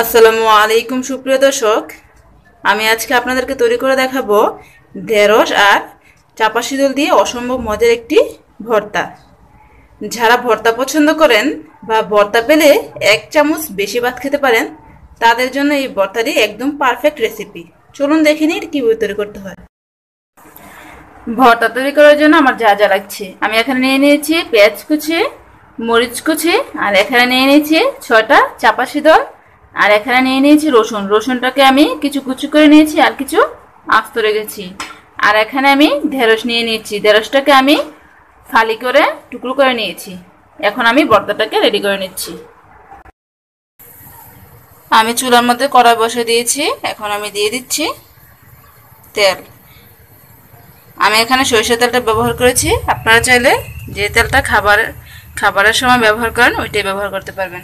আসসালামু আলাইকুম সুপ্রিয় দর্শক, আমি আজকে আপনাদেরকে তৈরি করে দেখাবো ঢেঁড়স আর চাপা শিদল দিয়ে অসম্ভব মজার একটি ভর্তা। যারা ভর্তা পছন্দ করেন বা ভর্তা পেলে এক চামচ বেশি ভাত খেতে পারেন, তাদের জন্য এই ভর্তাটি একদম পারফেক্ট রেসিপি। চলুন দেখে নিই কীভাবে তৈরি করতে হয়। ভর্তা তৈরি করার জন্য আমার যা যা লাগছে, আমি এখানে নিয়ে নিয়েছি পেঁয়াজ কুচি, মরিচ কুচি, আর এখানে নিয়ে নিয়েছি 6টা চাপা শিদল, আর এখানে নিয়ে নিয়েছি রসুনটাকে আমি কিছু কুচি করে নিয়েছি আর কিছু আস্ত রেখেছি। আর এখানে আমি ঢেঁড়স নিয়ে নিয়েছি, ঢেঁড়সটাকে আমি ফালি করে টুকরো করে নিয়েছি। এখন আমি ভর্তাটাকে রেডি করে নিচ্ছি। আমি চুলার মধ্যে কড়াই বসে দিয়েছি, এখন আমি দিয়ে দিচ্ছি তেল। আমি এখানে সরিষার তেলটা ব্যবহার করেছি, আপনারা চাইলে যে তেলটা খাবারের সময় ব্যবহার করেন ওইটাই ব্যবহার করতে পারবেন।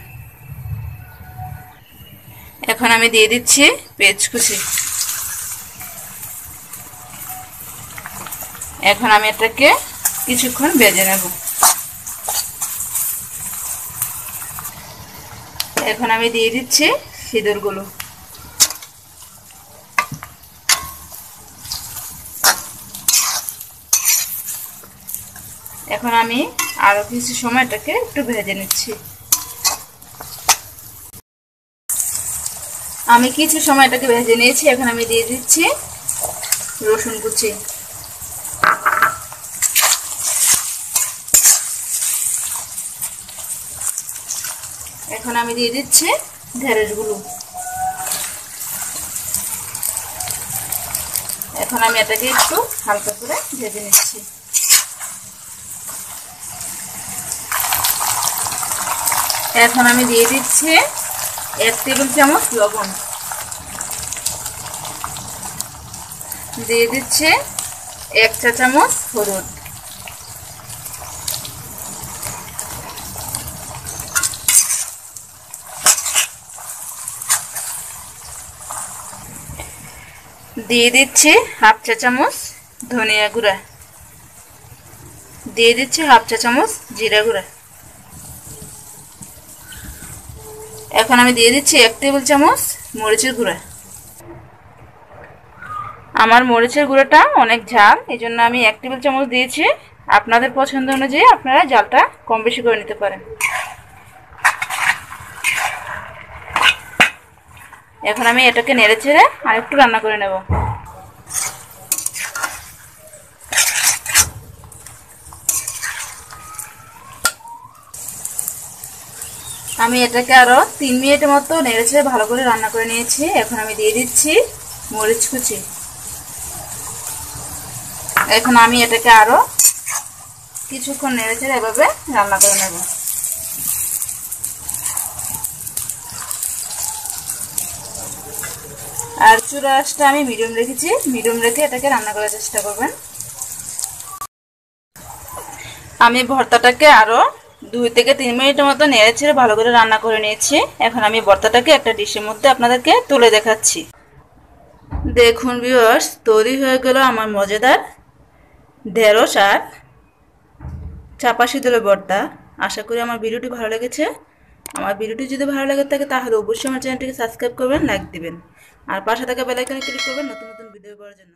এখন আমি দিয়ে দিচ্ছি পেঁয়াজ কুচি। এখন আমি এটাকে কিছুক্ষণ ভেজে নেব। এখন আমি দিয়ে দিচ্ছি শিদলগুলো। এখন আমি আরো কিছু সময় এটাকে একটু ভেজে নিচ্ছি। আমি কিছু সময় এটাকে ভেজে নিয়েছি। এখন আমি দিয়ে দিচ্ছি রসুন কুচি। এখন আমি দিয়ে দিচ্ছি ঢেঁড়সগুলো। এখন আমি এটাকে একটু হালকা করে ভেজে নিচ্ছি। এখন আমি দিয়ে দিচ্ছি 1 টেবিল চামচ লবণ, দিয়ে দিচ্ছি 1 চা চামচ হলুদ, দিয়ে দিচ্ছি 1/2 চা চামচ ধনিয়া গুঁড়া, দিয়ে দিচ্ছি 1/2 চা চামচ জিরা গুঁড়া। এখন আমি দিয়ে দিচ্ছি 1 টেবিল চামচ মরিচের গুঁড়া। আমার মরিচের গুঁড়াটা অনেক ঝাল, এই জন্য আমি 1 টেবিল চামচ দিয়েছি। আপনাদের পছন্দ অনুযায়ী আপনারা ঝালটা কম বেশি করে নিতে পারেন। এখন আমি এটাকে নেড়ে চেড়ে আর একটু রান্না করে নেব। আমি এটাকে আরো 3 মিনিটের মতো নেড়ে চেড়ে ভালো করে রান্না করে নিয়েছি। এখন আমি দিয়ে দিচ্ছি মরিচ কুচি। এখন আমি এটাকে আরো কিছুক্ষণ নেড়ে চেড়ে এভাবে রান্না করে নেব। আর চুলার আঁচটা আমি মিডিয়াম রেখেছি, মিডিয়াম রেখে এটাকে রান্না করার চেষ্টা করবেন। আমি ভর্তাটাকে আরো 2 থেকে 3 মিনিটের মতো নেড়ে চেড়ে ভালো করে রান্না করে নিয়েছি। এখন আমি ভর্তাটাকে একটা ডিশের মধ্যে আপনাদেরকে তুলে দেখাচ্ছি। দেখুন ভিউয়ার্স, তৈরি হয়ে গেল আমার মজাদার ঢেঁড়স আর চাপা শিদলের ভর্তা। আশা করি আমার ভিডিওটি ভালো লেগেছে। আমার ভিডিওটি যদি ভালো লাগে থাকে তাহলে অবশ্যই আমার চ্যানেলটিকে সাবস্ক্রাইব করবেন, লাইক দিবেন, আর পাশে থাকা বেল আইকনে ক্লিক করবেন নতুন নতুন ভিডিও পাওয়ার জন্য।